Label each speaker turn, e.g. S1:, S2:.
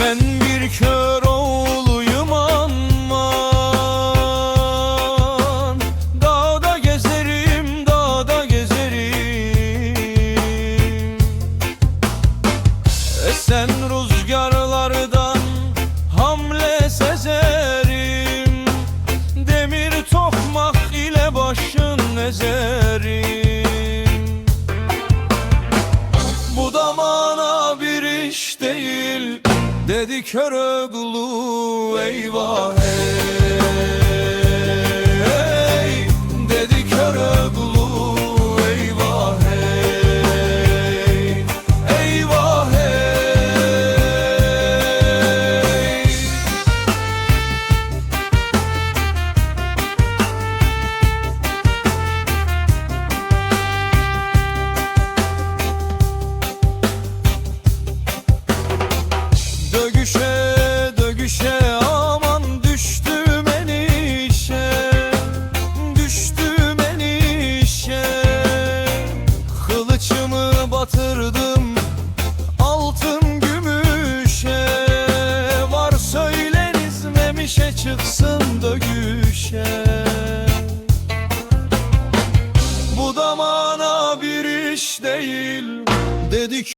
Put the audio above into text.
S1: Ben bir kör oğluyum aman, dağda gezerim, dağda gezerim. Esen rüzgarlardan hamle sezerim, demir tokmak ile başın ezerim. Bu da bana bir iş değil dedi kör oğlu, eyvah hey. Dedi kör oğlu, eyvah hey. Eyvah hey. Dögüşe dögüşe aman düştüm enişe, düştüm enişe. Kılıçımı batırdım altın gümüşe, var söyleriz memişe çıksın dögüşe. Bu da bana bir iş değil dedi